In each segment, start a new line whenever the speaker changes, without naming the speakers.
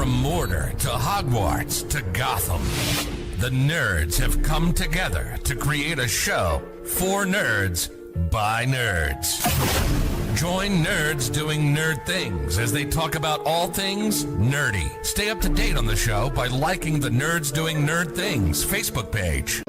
From Mordor to Hogwarts to Gotham, the nerds have come together to create a show for nerds by nerds. Join nerds doing nerd things as they talk about all things nerdy. Stay up to date on the show by liking the Nerds Doing Nerd Things Facebook page.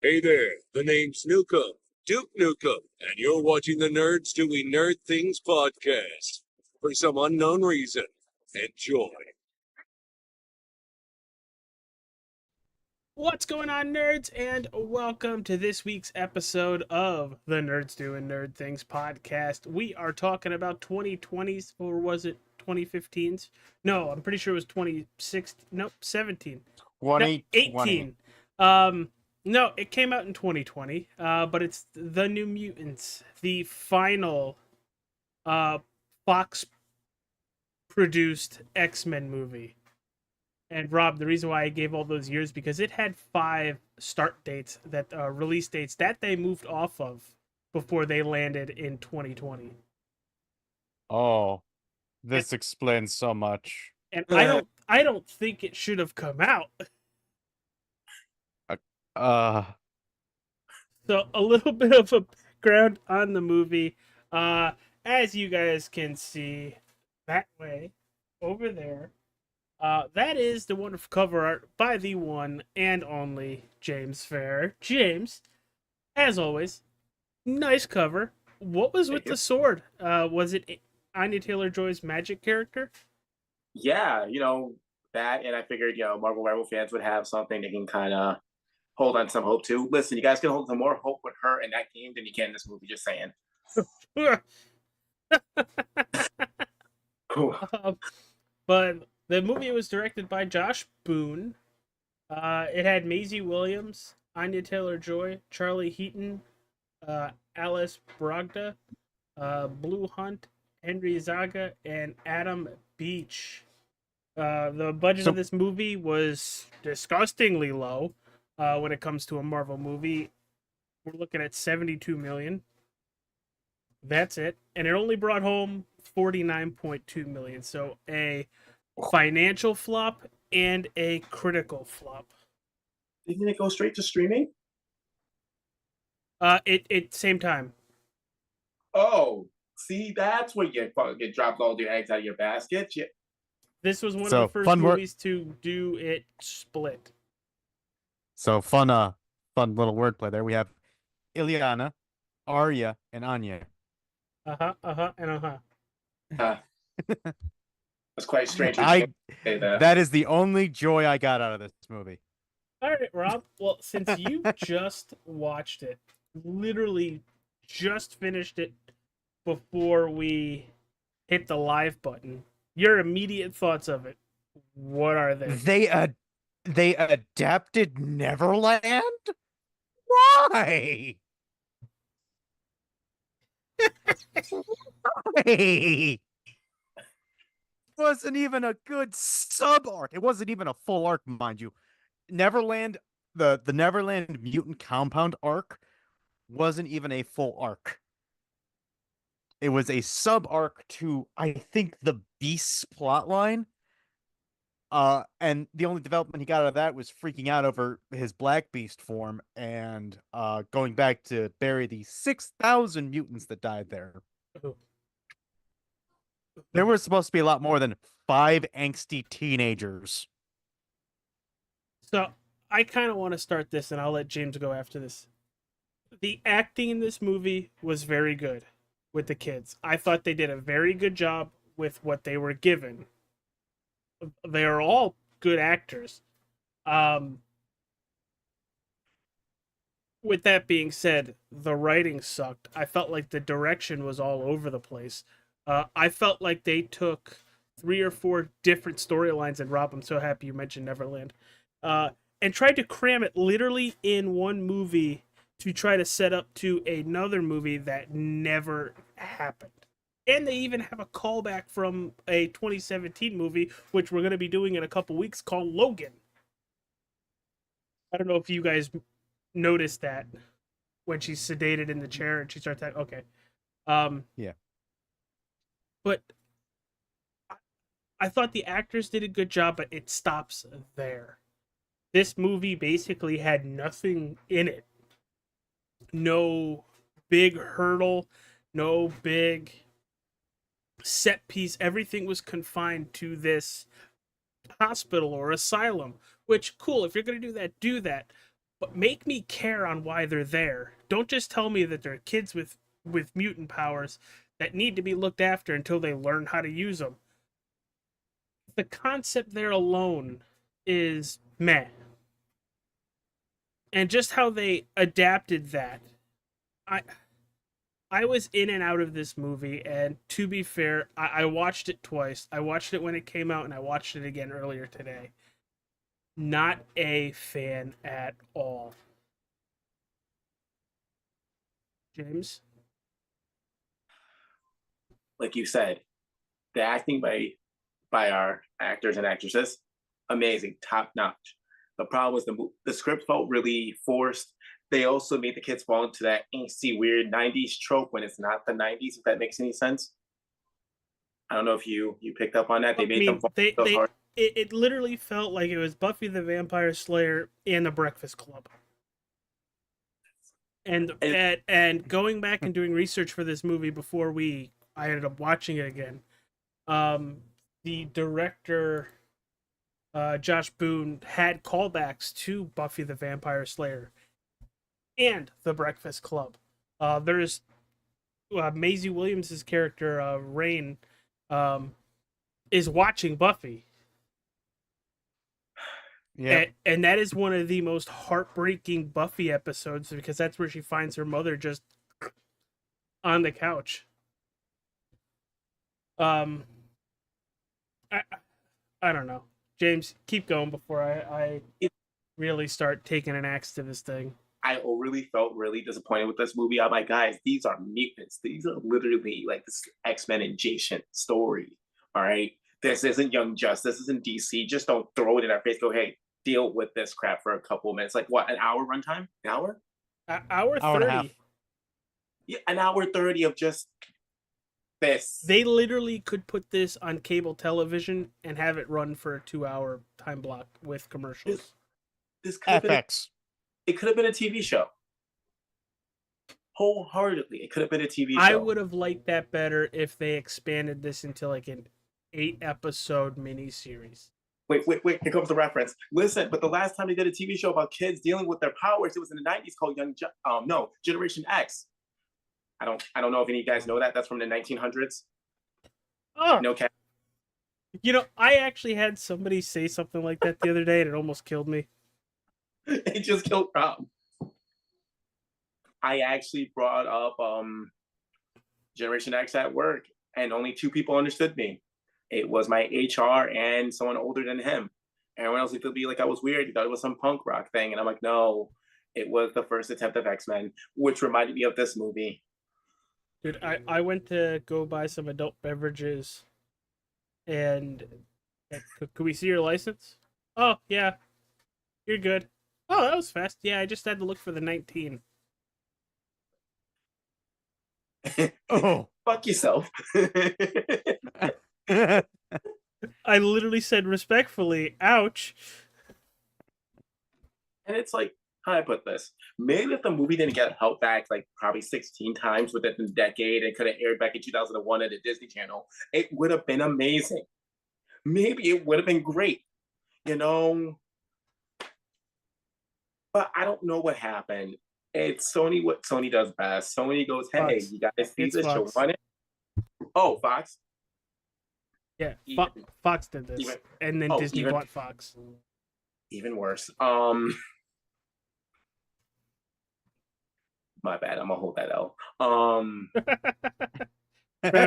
Hey there, the name's Nukem, Duke Nukem, and you're watching the Nerds Doing Nerd Things podcast. For some unknown reason, enjoy.
What's going on, nerds, and welcome to this week's episode of the Nerds Doing Nerd Things podcast. We are talking about 2020s, or was it 2015s? No, I'm pretty sure it was 2016. Nope, 17.
2018.
No, it came out in 2020, but it's The New Mutants, the final Fox-produced X-Men movie. And Rob, the reason why I gave all those years, because it had 5 start dates, that release dates that they moved off of before they landed in 2020.
Oh, this explains so much.
And I don't think it should have come out. So a little bit of a background on the movie. As you guys can see, that way, over there, that is the wonderful cover art by the one and only James Fair. James, as always, nice cover. What was with the sword? Was it Anya Taylor-Joy's magic character?
Yeah, that, and I figured, Marvel Werewolf fans would have something they can kind of hold on some hope to. Listen, you guys can hold some more hope with her in that game than you can in this movie, just saying.
But the movie was directed by Josh Boone. It had Maisie Williams, Anya Taylor-Joy, Charlie Heaton, Alice Brogda, Blue Hunt, Henry Zaga, and Adam Beach. The budget of this movie was disgustingly low when it comes to a Marvel movie. We're looking at $72 million. That's it. And it only brought home $49.2 million. So a financial flop and a critical flop.
Didn't it go straight to streaming?
It same time.
Oh, see, that's where you get dropped all your eggs out of your basket.
This was one of the first movies to do it split.
So fun little wordplay there. We have Ileana, Arya, and Anya.
That's quite strange.
That is the only joy I got out of this movie.
All right, Rob. Well, since you just watched it, literally just finished it before we hit the live button, your immediate thoughts of it, what are they?
They adapted Neverland? Why? Why? Wasn't even a good sub arc. It wasn't even a full arc, mind you. Neverland, the Neverland mutant compound arc wasn't even a full arc. It was a sub arc to, I think, the Beast's plotline. And the only development he got out of that was freaking out over his Black Beast form and going back to bury the 6,000 mutants that died there. There was supposed to be a lot more than 5 angsty teenagers.
So I kind of want to start this, and I'll let James go after this. The acting in this movie was very good with the kids. I thought they did a very good job with what they were given. They are all good actors. With that being said, the writing sucked. I felt like the direction was all over the place. I felt like they took 3 or 4 different storylines, and Rob, I'm so happy you mentioned Neverland, and tried to cram it literally in one movie to try to set up to another movie that never happened. And they even have a callback from a 2017 movie, which we're going to be doing in a couple weeks, called Logan. I don't know if you guys noticed that. when she's sedated in the chair and she starts that. Okay.
Yeah.
But I thought the actors did a good job, but it stops there. This movie basically had nothing in it. No big hurdle, no big set piece. Everything was confined to this hospital or asylum. Which, cool, if you're going to do that. But make me care on why they're there. Don't just tell me that they're kids with mutant powers that need to be looked after until they learn how to use them. The concept there alone is meh. And just how they adapted that. I was in and out of this movie, and to be fair, I watched it twice. I watched it when it came out, and I watched it again earlier today. Not a fan at all. James?
Like you said, the acting by our actors and actresses, amazing, top notch. The problem was the script felt really forced. They also made the kids fall into that angsty, weird '90s trope when it's not the '90s. If that makes any sense. I don't know if you picked up on that. They made them fall so hard.
It literally felt like it was Buffy the Vampire Slayer and the Breakfast Club. And going back and doing research for this movie before I ended up watching it again. The director Josh Boone had callbacks to Buffy the Vampire Slayer and the Breakfast Club. There's Maisie Williams' character Rain is watching Buffy. Yeah, and that is one of the most heartbreaking Buffy episodes because that's where she finds her mother just on the couch. I don't know. James, keep going before I really start taking an axe to this thing.
I really felt really disappointed with this movie. I'm like, guys, these are mutants. These are literally like this X-Men adjacent story. All right. This isn't Young Justice. This isn't DC. Just don't throw it in our face. Go, hey, deal with this crap for a couple of minutes. Like what, an hour runtime? An hour?
Hour 30.
Hour and a half.
Yeah, an hour 30 of just this.
They literally could put this on cable television and have it run for a 2-hour time block with commercials.
This could have
FX.
It could have been a TV show. Wholeheartedly, it could have been a TV show.
I would have liked that better if they expanded this into like an 8-episode miniseries.
Wait, here comes the reference. Listen, but the last time they did a TV show about kids dealing with their powers, it was in the '90s called Generation X. I don't know if any of you guys know that. That's from the 1900s.
Oh,
no cap.
You know, I actually had somebody say something like that the other day, and it almost killed me.
It just killed Rob. I actually brought up Generation X at work, and only 2 people understood me. It was my HR and someone older than him. Everyone else would be like I was weird. He thought it was some punk rock thing, and I'm like, no, it was the first attempt of X-Men, which reminded me of this movie.
Dude, I went to go buy some adult beverages, and could we see your license? Oh, yeah. You're good. Oh, that was fast. Yeah, I just had to look for the 19.
Oh.
Fuck yourself.
I literally said respectfully, ouch.
And it's like, how do I put this? Maybe if the movie didn't get held back like probably 16 times within the decade and could have aired back in 2001 at the Disney Channel, it would have been amazing. Maybe it would have been great, you know? But I don't know what happened. It's Sony, what Sony does best. Sony goes, hey,
Fox.
You guys see
It's
this?
Fox.
You want it? Oh, Fox?
Yeah,
Even-
Fox did this,
even-
and then
oh,
Disney
even-
bought Fox.
Even worse. My bad. I'm gonna hold that out.
Proud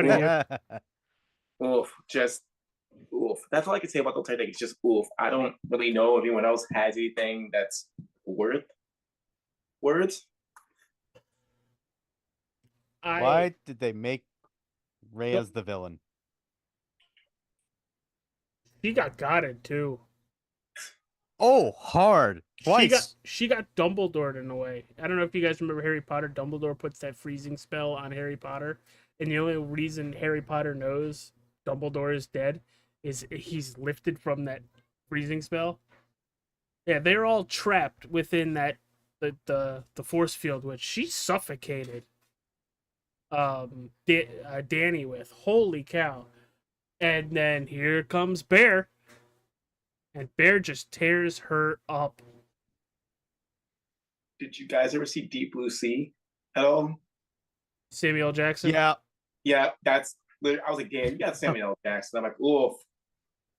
of you.
Oof, just oof. That's all I can say about the Titanic. It's just oof. I don't really know if anyone else has anything that's worth words.
Why did they make Ray as the villain?
He got it too.
Oh, hard. Twice.
She got Dumbledored in a way. I don't know if you guys remember Harry Potter. Dumbledore puts that freezing spell on Harry Potter, and the only reason Harry Potter knows Dumbledore is dead is he's lifted from that freezing spell. Yeah, they're all trapped within that the force field, which she suffocated Danny with. Holy cow! And then here comes Bear, and Bear just tears her up.
Did you guys ever see Deep Blue Sea at all?
Samuel Jackson.
Yeah.
Yeah, that's. I was like, damn, you got Samuel L. Jackson. I'm like, oof,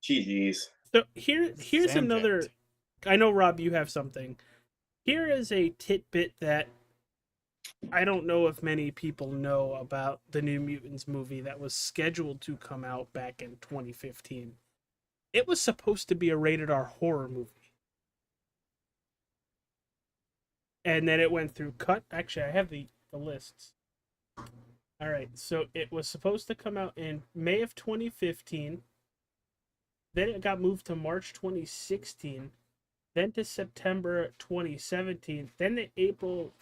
GG's.
So here's
Sam
another.
Jackson.
I know, Rob, you have something. Here is a tidbit that I don't know if many people know about the New Mutants movie that was scheduled to come out back in 2015. It was supposed to be a rated R horror movie. And then it went through cut. Actually, I have the lists. All right, so it was supposed to come out in May of 2015. Then it got moved to March 2016. Then to September 2017. Then to April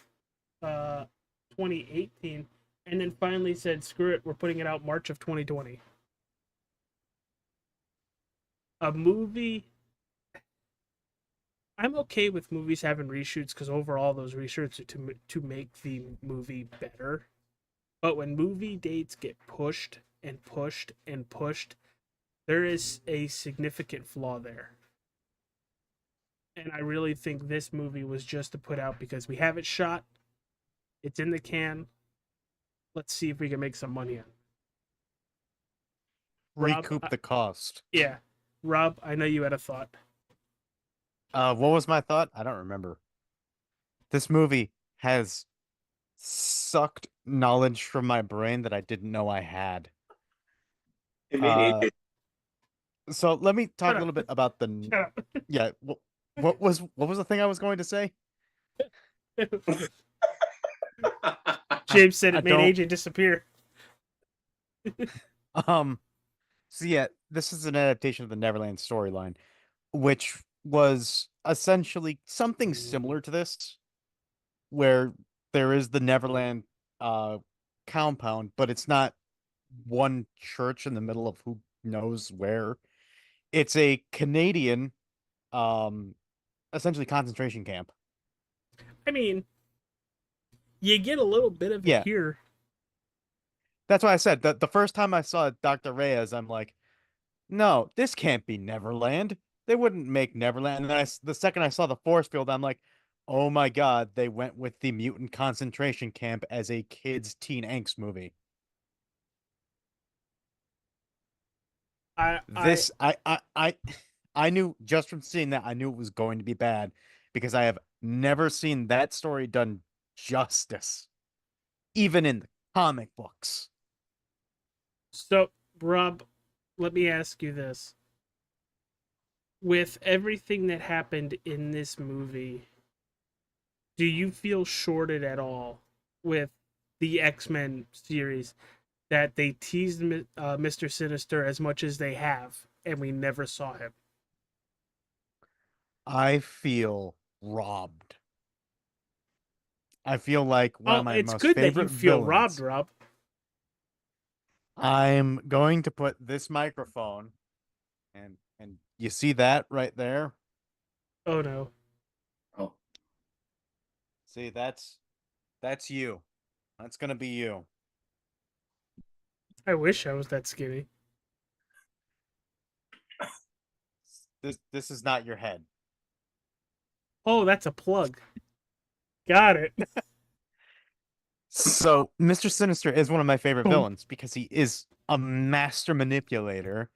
2018. And then finally said, screw it, we're putting it out March of 2020. A movie. I'm okay with movies having reshoots because overall those reshoots are to make the movie better. But when movie dates get pushed and pushed and pushed, there is a significant flaw there. And I really think this movie was just to put out because we have it shot. It's in the can. Let's see if we can make some money on it. Rob,
Recoup the cost.
Yeah. Rob, I know you had a thought.
What was my thought? I don't remember. This movie has sucked knowledge from my brain that I didn't know I had.
It made AJ.
So let me talk
Shut
a little
up.
bit about the.
Shut up.
Yeah. What was the thing I was going to say?
James said
I
it made
don't-
AJ disappear.
So yeah, this is an adaptation of the Neverland storyline, which was essentially something similar to this, where there is the Neverland compound, but it's not one church in the middle of who knows where. It's a Canadian essentially concentration camp.
I mean, you get a little bit of it
Yeah.
here.
That's why I said that the first time I saw Dr. Reyes, I'm like, no, this can't be Neverland. They wouldn't make Neverland. And then the second I saw the force field, I'm like, oh my god, they went with the mutant concentration camp as a kids' teen angst movie. I knew just from seeing that, I knew it was going to be bad because I have never seen that story done justice, even in the comic books.
So, Rob, let me ask you this. With everything that happened in this movie, do you feel shorted at all with the X-Men series that they teased Mr. Sinister as much as they have and we never saw him?
I feel robbed. I feel like one of my
it's
most
good that
favorite
you feel
villains.
robbed, Rob.
I'm going to put this microphone, and you see that right there?
Oh no.
Oh,
See, that's you. That's gonna be you.
I wish I was that skinny.
This is not your head.
Oh, that's a plug. Got it.
So, Mr. Sinister is one of my favorite
Boom.
villains because he is a master manipulator,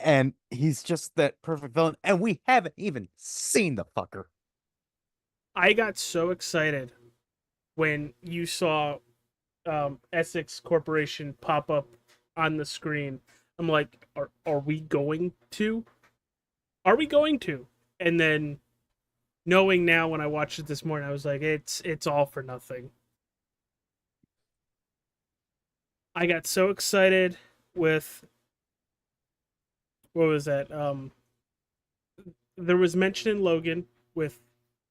and he's just that perfect villain. And we haven't even seen the fucker.
I got so excited when you saw Essex Corporation pop up on the screen. I'm like, are we going to? Are we going to? And then knowing now when I watched it this morning, I was like, it's all for nothing. I got so excited with what was that? there was mention in Logan with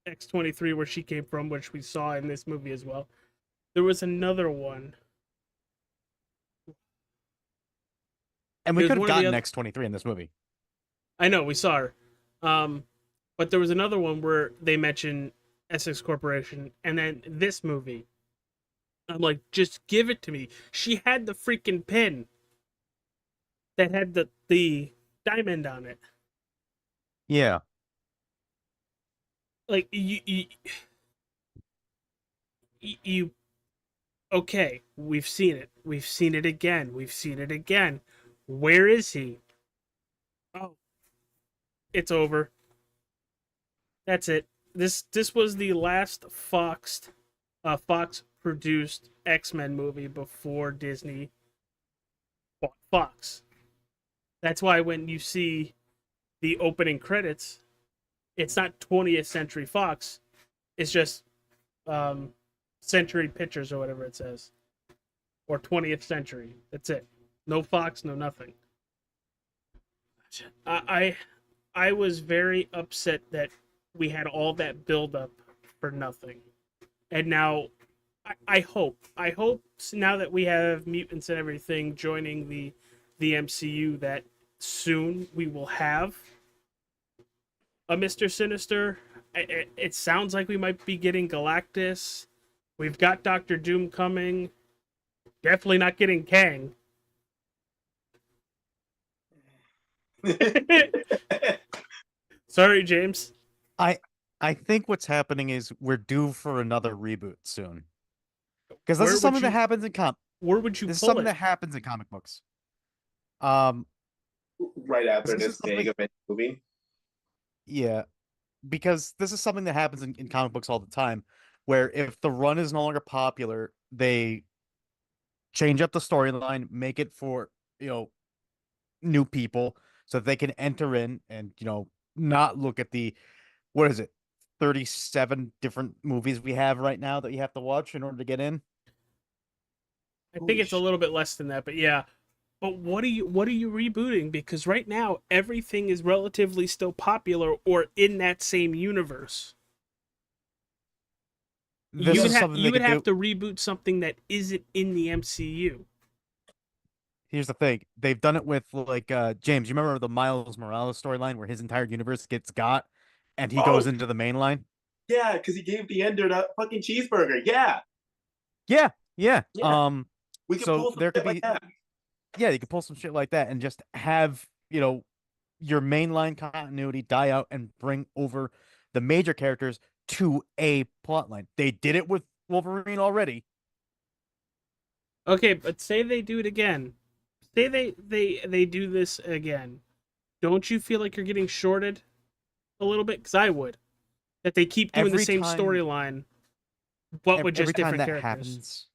X-23 where she came from, which we saw in this movie as well. There was another one.
And
It
we
was
could have
one of the
gotten
other.
X-23 in this movie.
I know we saw her, but there was another one where they mentioned Essex Corporation, and then this movie. I'm like, just give it to me. She had the freaking pin that had the diamond on it.
Yeah.
Like you okay, we've seen it. We've seen it again. We've seen it again. Where is he? Oh, it's over. That's it. This was the last Fox produced X-Men movie before Disney bought Fox. That's why when you see the opening credits, it's not 20th Century Fox. It's just Century Pictures or whatever it says, or 20th Century. That's it. No Fox, no nothing. I was very upset that we had all that build up for nothing, and now I hope now that we have mutants and everything joining the MCU that soon we will have a Mr. Sinister. It sounds like we might be getting Galactus. We've got Doctor Doom coming. Definitely not getting Kang. Sorry, James.
I think what's happening is we're due for another reboot soon. Because this
Where
is
would
something that
you
happens in
where would you
this is
pull
something
it?
that happens in comic books. Um,
Right after
this is
this
something,
big event movie.
yeah, because this is something that happens in comic books all the time, where if the run is no longer popular, they change up the storyline, make it for, new people so that they can enter in and, not look at the, what is it, 37 different movies we have right now that you have to watch in order to get in.
I think
Holy
it's a little bit less than that, but yeah. But what are you rebooting? Because right now everything is relatively still popular or in that same universe.
This is something
You
they
would
could
have
do.
to reboot something that isn't in the MCU.
Here's the thing. They've done it with like James, you remember the Miles Morales storyline where his entire universe gets got and he
Oh
goes into the main line?
yeah, because he gave the Ender that fucking cheeseburger. Yeah,
Yeah, yeah.
yeah. We could
So
pull some
there could
shit like
be,
that.
yeah, you could pull some shit like that and just have, your mainline continuity die out and bring over the major characters to a plot line. They did it with Wolverine already.
Okay, but say they do it again. Say they do this again. Don't you feel like you're getting shorted a little bit? Because I would. That they keep doing the
Every
same
time
storyline, but with
every
just
time
different
that
characters.
happens,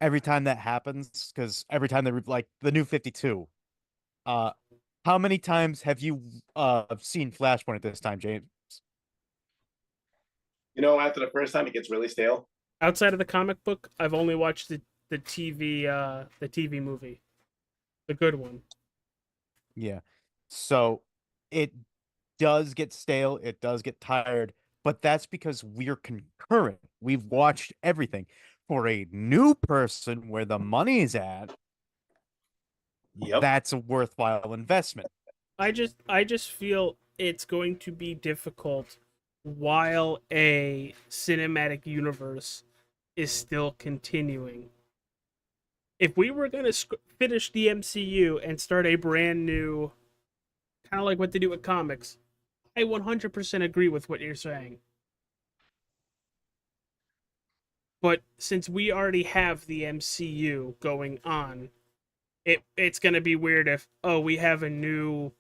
every time that happens, because every time they like the new 52, uh how many times have you seen Flashpoint at this time, James?
After the first time, it gets really stale.
Outside of the comic book, I've only watched the TV movie, the good one.
Yeah. So it does get stale, it does get tired, but that's because we're concurrent. We've watched everything. For a new person where the money is at,
Yep.
that's a worthwhile investment.
I just feel it's going to be difficult while a cinematic universe is still continuing. If we were going to finish the MCU and start a brand new, kind of like what they do with comics, I 100% agree with what you're saying. But since we already have the MCU going on, it's going to be weird if we have a new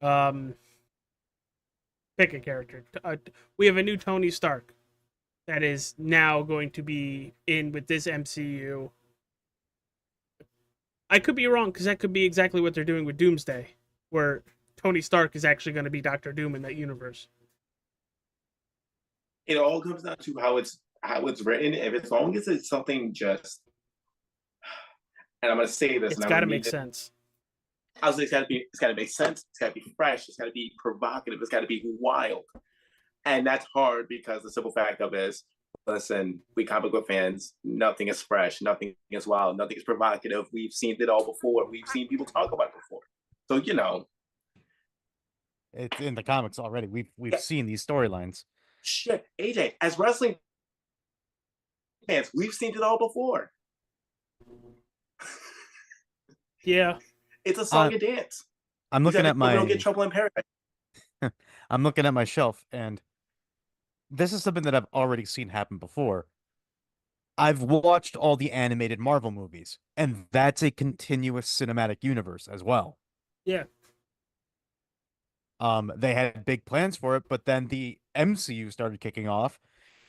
um pick a character. We have a new Tony Stark that is now going to be in with this MCU. I could be wrong because that could be exactly what they're doing with Doomsday, where Tony Stark is actually going to be Doctor Doom in that universe.
It all comes down to how it's written. If as long as it's something just, and I'm gonna say this,
It's
and I
got to
don't mean
make
it,
sense.
I was like, it's gotta make sense, it's gotta be fresh, it's gotta be provocative, it's gotta be wild. And that's hard because the simple fact of it is, listen, we comic book fans, nothing is fresh, nothing is wild, nothing is provocative. We've seen it all before. We've seen people talk about it before. So,
It's in the comics already. We've
yeah,
seen these storylines.
shit, AJ, as wrestling fans, we've seen it all before.
Yeah.
It's a song and dance.
I'm looking at
We don't get
my
trouble in paradise.
I'm looking at my shelf, and this is something that I've already seen happen before. I've watched all the animated Marvel movies, and that's a continuous cinematic universe as well.
Yeah.
They had big plans for it, but then the MCU started kicking off,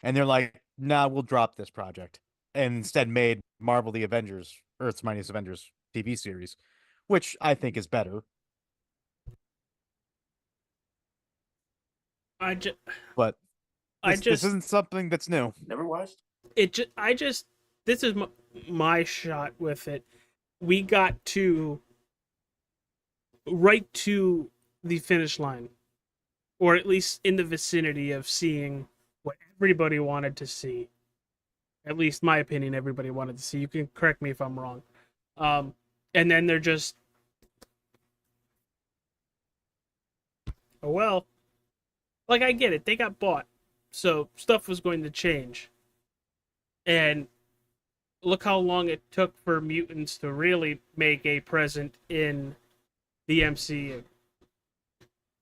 and they're like, "Nah, we'll drop this project," and instead made Marvel the Avengers, Earth's Mightiest Avengers TV series, which I think is better.
I just,
But
I
this
just,
isn't something that's new.
Never watched.
this is my shot with it. We got to right to the finish line, or at least in the vicinity of seeing what everybody wanted to see. At least my opinion, everybody wanted to see. You can correct me if I'm wrong. And then they're just, oh well. Like, I get it. They got bought. So stuff was going to change. And look how long it took for mutants to really make a present in the MCU.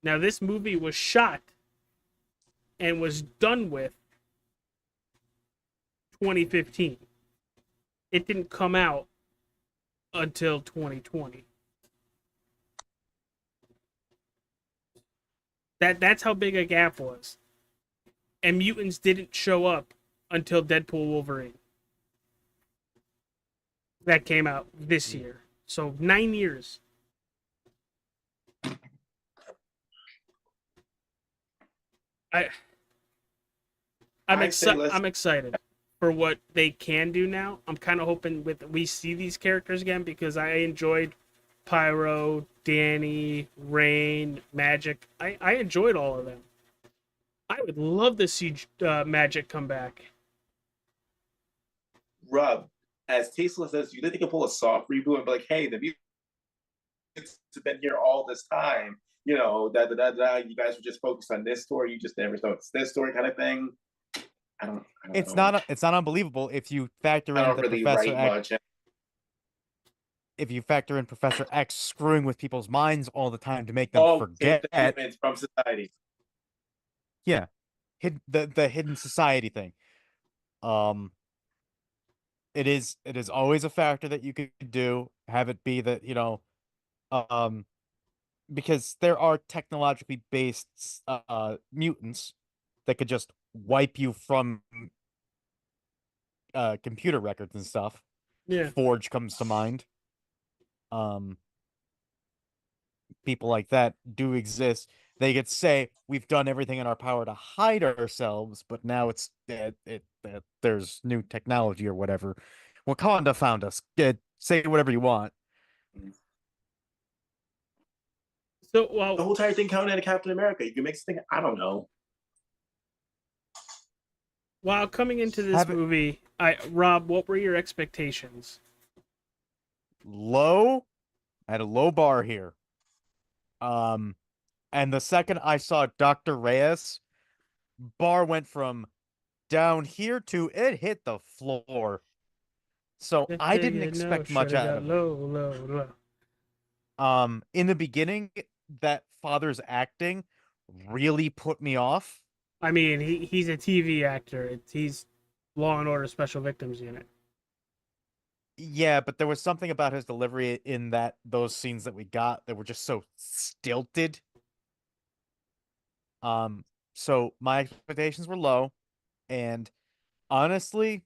Now, this movie was shot and was done with 2015. It didn't come out until 2020. That's how big a gap was. And mutants didn't show up until Deadpool Wolverine. That came out this year. So 9 years. I'm excited for what they can do now. I'm kind of hoping we see these characters again, because I enjoyed Pyro, Danny, Rain, Magic. I enjoyed all of them. I would love to see Magic come back.
Rub, as tasteless as you think they can pull a soft reboot and be like, hey, the mutants have been here all this time. You guys were just focused on this story. You just never noticed this story, kind of thing. I don't
It's
know.
not unbelievable if you factor
I
in
don't
that
really
Professor
write
X.
much.
If you factor in Professor X screwing with people's minds all the time to make them forget,
It's from society.
yeah, the hidden society thing. It is always a factor that you could do. Have it be that um, because there are technologically based mutants that could just wipe you from computer records and stuff.
Yeah.
Forge comes to mind. People like that do exist. They could say we've done everything in our power to hide ourselves, but now it's there's new technology or whatever. Wakanda found us. Say whatever you want.
So,
The whole entire thing counted as Captain America. You can make something. I don't know.
while coming into this movie, Rob, what were your expectations?
Low. I had a low bar here. And the second I saw Dr. Reyes, bar went from down here to it hit the floor. So I didn't expect much out of it.
Low.
In the beginning, that father's acting really put me off.
I mean, he's a TV actor. He's Law and Order Special Victims Unit.
Yeah, but there was something about his delivery in those scenes that we got that were just so stilted. So my expectations were low, and honestly,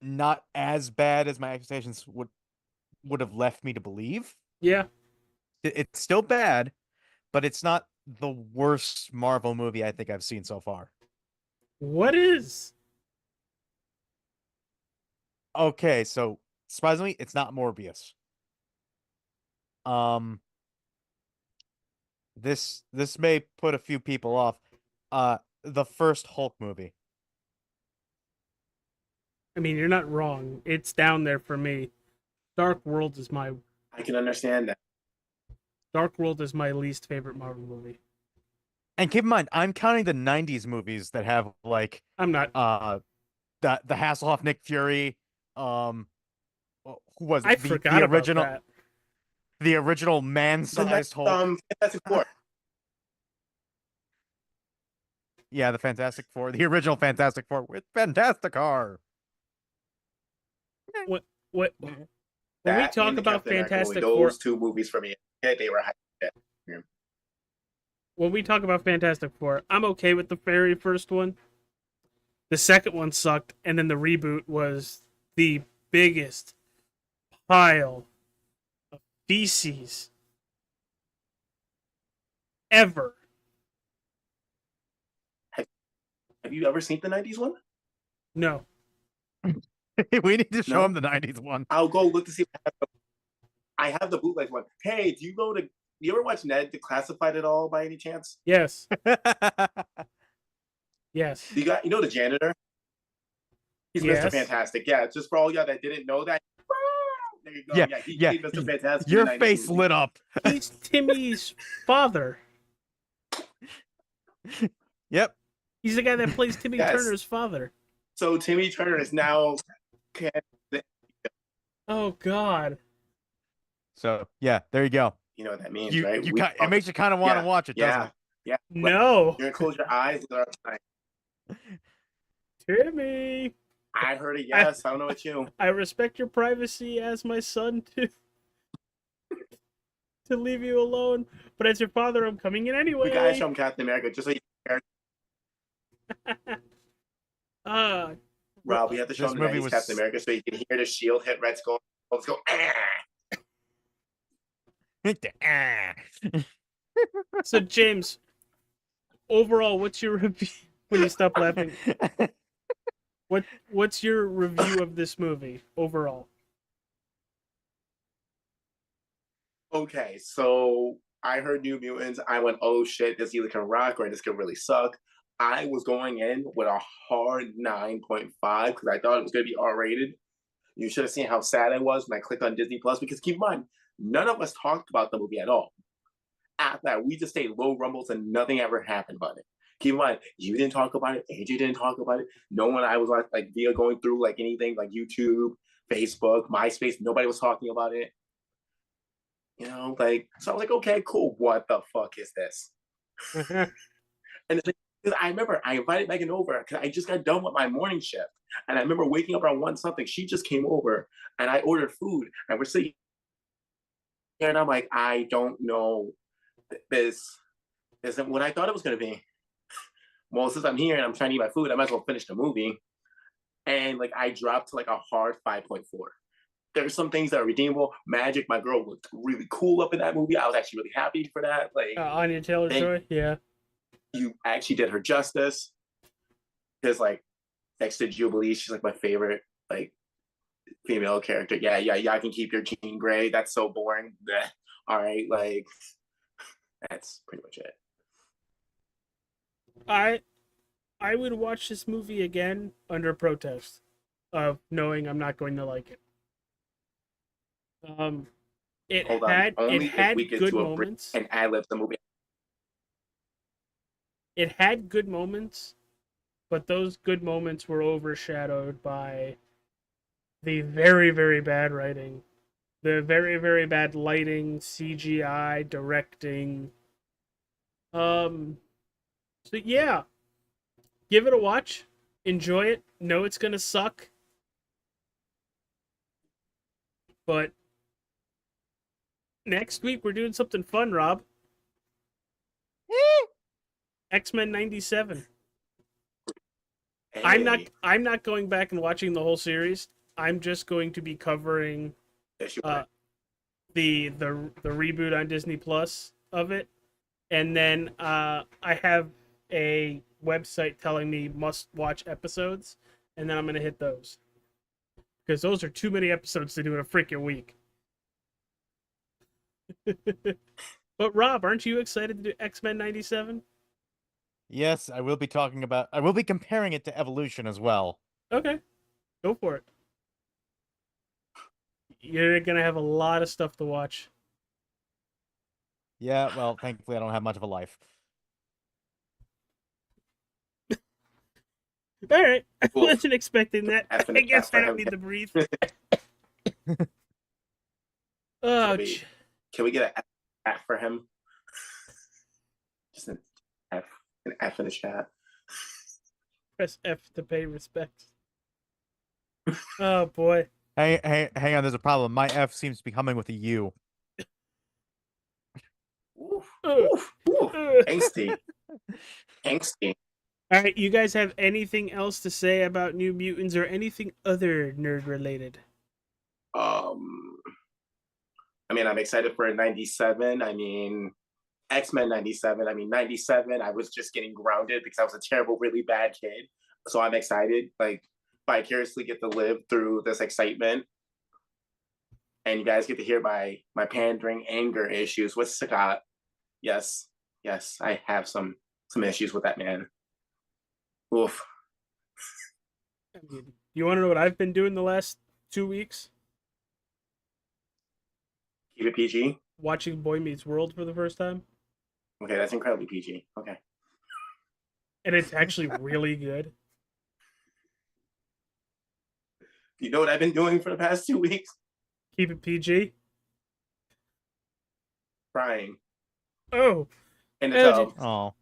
not as bad as my expectations would have left me to believe.
Yeah.
It's still bad, but it's not the worst Marvel movie I think I've seen so far.
What is?
Okay, so surprisingly, it's not Morbius. Um, this may put a few people off. The first Hulk movie.
I mean, you're not wrong. It's down there for me. Dark World is my
I can understand that.
least favorite Marvel movie.
And keep in mind, I'm counting the '90s movies that have like
I'm not.
the Hasselhoff Nick Fury, who was
I
it? The
forgot about
original
that.
the original
The
man-sized
next
Hulk.
Fantastic Four.
Yeah, the Fantastic Four, the original Fantastic Four with Fantasticar.
What? When we
That
talk
and the
about
Captain America movie,
Fantastic Four,
those two movies for me, yeah, they were high.
when we talk about Fantastic Four, I'm okay with the very first one. The second one sucked, and then the reboot was the biggest pile of feces ever.
Have you ever seen the '90s one?
No.
We need to show
No?
him the '90s one.
I'll go look to see. I have the bootleg one. Hey, do you ever watch Ned Declassified at all by any chance?
Yes. Yes.
You know the janitor? He's
Yes.
Mr. Fantastic. Yeah, just for all y'all that didn't know that. There you go.
Yeah,
Yeah, he
yeah.
played Mr. Fantastic. in
Your
the 90s
face
movie.
lit up.
He's Timmy's father.
Yep.
He's the guy that plays Timmy
Yes.
Turner's father.
So Timmy Turner is now.
Oh God.
So yeah, there you go.
You know what that means,
You
right?
you it makes you kind of want to watch it, doesn't
Yeah.
it?
Yeah.
No.
You're gonna close your eyes.
Timmy.
I heard a yes. I don't know what you.
I respect your privacy as my son to leave you alone. But as your father, I'm coming in anyway.
We gotta show him Captain America just so you. Rob, we have to show
This
him the
movie
90s
was-
Captain America so you can hear the shield hit Red Skull. Let's go.
Ah.
So James, overall, what's your review? When you stop laughing, what's your review of this movie overall?
Okay, so I heard New Mutants. I went, oh shit, this either can rock or this can really suck. I was going in with a hard 9.5 because I thought it was going to be R-rated. You should have seen how sad I was when I clicked on Disney Plus because keep in mind, none of us talked about the movie at all. After that, we just stayed low rumbles and nothing ever happened about it. Keep in mind, you didn't talk about it, AJ didn't talk about it. No one I was like via going through like anything like YouTube, Facebook, MySpace, nobody was talking about it. You know, like so I was like, okay, cool. What the fuck is this? And I remember I invited Megan over because I just got done with my morning shift. And I remember waking up around 1 something. She just came over and I ordered food and we're sitting here and I'm like, I don't know. This isn't what I thought it was going to be. Well, since I'm here and I'm trying to eat my food, I might as well finish the movie. And like I dropped to like a hard 5.4. There's some things that are redeemable. Magic, my girl looked really cool up in that movie. I was actually really happy for that. Like
Anya Taylor-Joy, yeah.
You actually did her justice. Because like next to Jubilee, she's like my favorite like female character. Yeah, I can keep your Jean Grey. That's so boring. Blech. All right, like that's pretty much it.
I would watch this movie again under protest of knowing I'm not going to like it. It
Hold on.
had
Only if we get
good
to a
moments.
and ad-lib the movie.
It had good moments, but those good moments were overshadowed by the very, very bad writing, the very, very bad lighting, CGI, directing. So yeah, give it a watch, enjoy it. Know it's gonna suck, but next week we're doing something fun, Rob. X-Men 97.
Hey,
I'm not going back and watching the whole series. I'm just going to be covering
yes, you
the reboot on Disney Plus of it. And then I have a website telling me must watch episodes, and then I'm going to hit those. Because those are too many episodes to do in a freaking week. But Rob, aren't you excited to do X-Men 97?
Yes, I will be comparing it to Evolution as well.
Okay, go for it. You're gonna have a lot of stuff to watch.
Yeah, well, thankfully I don't have much of a life.
All right, I
Cool.
wasn't expecting that.
F in
I
the
guess
chat
I
for
don't
him.
need to breathe. Oh,
Can we get an F for him? Just an F in the chat.
press F to pay respects. Oh boy.
Hang on, there's a problem. My F seems to be coming with a U.
Oof,
Ugh.
oof, oof.
Ugh.
Angsty. Angsty.
All right, you guys have anything else to say about New Mutants or anything other nerd related?
I mean, I'm excited for 97. I mean, X-Men 97. I mean, 97, I was just getting grounded because I was a terrible, really bad kid. So I'm excited, like, vicariously get to live through this excitement. And you guys get to hear my pandering anger issues with Scott. Yes, I have some issues with that man. Oof.
I mean, you want to know what I've been doing the last 2 weeks?
Keep it PG.
Watching Boy Meets World for the first time.
Okay, that's incredibly PG. Okay.
And it's actually really good.
You know what I've been doing for the past 2 weeks?
Keep it PG.
Crying
Oh,
in the tub.
Oh.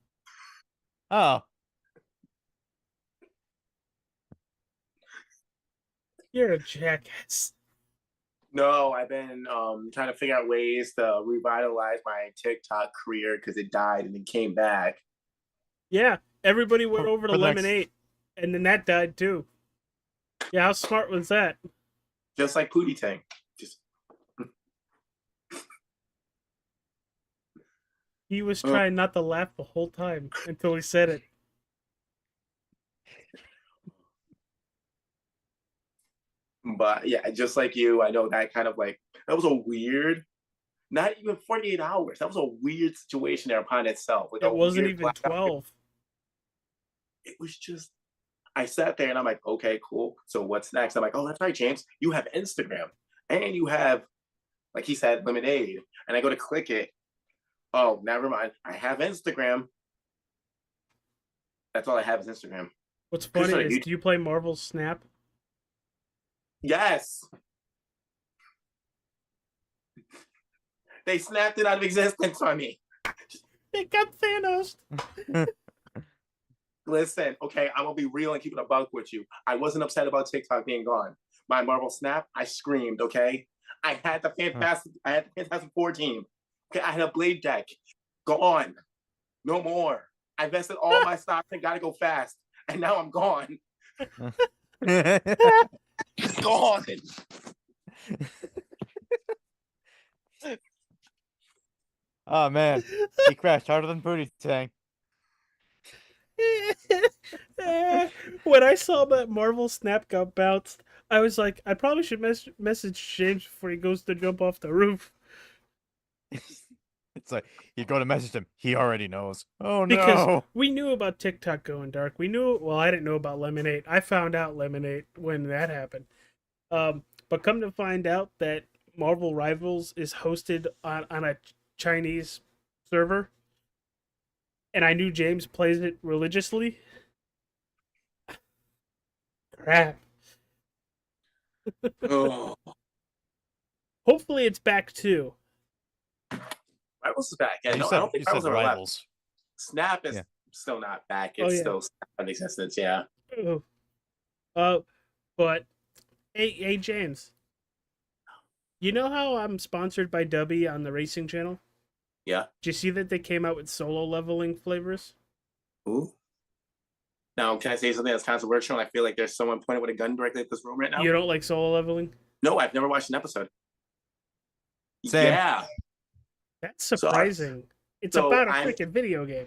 Oh.
you're a jackass.
No, I've been trying to figure out ways to revitalize my TikTok career because it died and it came back.
Yeah, everybody went over to
For the next-
Lemonade, and then that died too. Yeah, how smart was that?
Just like Pootie Tang. Just
He was trying not to laugh the whole time until he said it.
But yeah, just like you, I know that kind of like that was a weird, not even 48 hours. That was a weird situation there upon itself. Like
It
a
wasn't
weird
even
blackout.
12.
It was just I sat there and I'm like, okay, cool. So what's next? I'm like, oh, that's right, James. You have Instagram and you have, like he said, Lemonade. And I go to click it. Oh, never mind. I have Instagram. That's all I have is Instagram.
What's funny
Sorry,
is,
you-
do you play Marvel Snap?
Yes. They snapped it out of existence on me.
They got Thanos.
Listen, okay, I'm gonna be real and keep it a buck with you. I wasn't upset about TikTok being gone. My Marvel Snap, I screamed, okay? I had the Fantastic Four team. Okay, I had a Blade deck. Gone. No more. I invested all my stocks and gotta go fast. And now I'm gone. Gone.
Oh man, he crashed harder than Pootie Tang.
When I saw that Marvel Snap got bounced, I was like, I probably should message James before he goes to jump off the roof.
It's like you go to message him, he already knows. Oh
Because
no!
we knew about TikTok going dark. We knew, well, I didn't know about Lemonade. I found out Lemonade when that happened. But come to find out that Marvel Rivals is hosted on a Chinese server, and I knew James plays it religiously. Crap.
Oh,
Hopefully it's back too.
Rivals is back. Yeah,
You
no,
said,
I don't think
you said
Rivals ever left.
rivals.
Snap is
Yeah.
still not back.
Oh,
It's
yeah.
still in existence, yeah.
Oh. But hey James. You know how I'm sponsored by Dubby on the racing channel?
Yeah.
Did you see that they came out with solo leveling flavors?
Ooh. Now, can I say something that's controversial? I feel like there's someone pointing with a gun directly at this room right now.
You don't like solo leveling?
No, I've never watched an episode.
Same.
Yeah.
That's surprising. It's
so
about a
I'm-
freaking video game.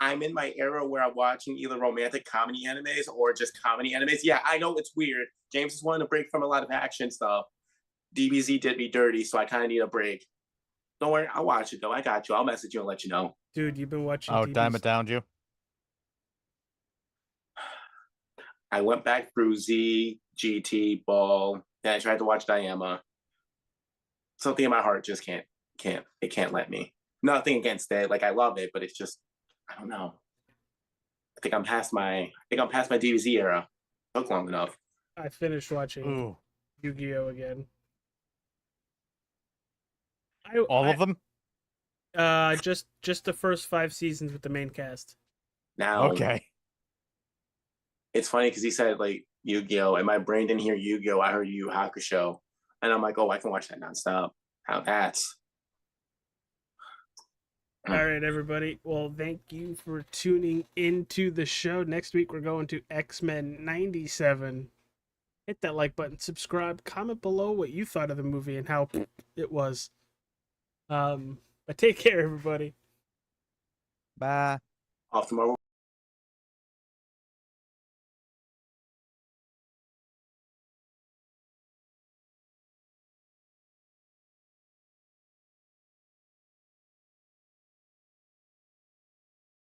I'm in my era where I'm watching either romantic comedy animes or just comedy animes. Yeah, I know it's weird. James is wanting to break from a lot of action stuff. DBZ did me dirty, so I kind of need a break. Don't worry, I'll watch it though. I got you. I'll message you and let you know.
Dude, you've been watching
Oh,
TV.
Diamond downed you.
I went back through Z, GT, Ball. Then I tried to watch Diama. Something in my heart just can't let me. Nothing against it. Like I love it, but it's just I don't know. I think I'm past my DBZ era. Took long enough.
I finished watching
Ooh,
Yu-Gi-Oh again.
all of them.
Just the first 5 seasons with the main cast.
Now
Okay.
it's funny because he said like Yu-Gi-Oh! And my brain didn't hear Yu-Gi-Oh! I heard Yu Hakusho. And I'm like, oh, I can watch that nonstop. How that's
All right, everybody. Well, thank you for tuning into the show. Next week, we're going to X-Men 97. Hit that like button, subscribe, comment below what you thought of the movie and how it was. But take care, everybody.
Bye.
off tomorrow.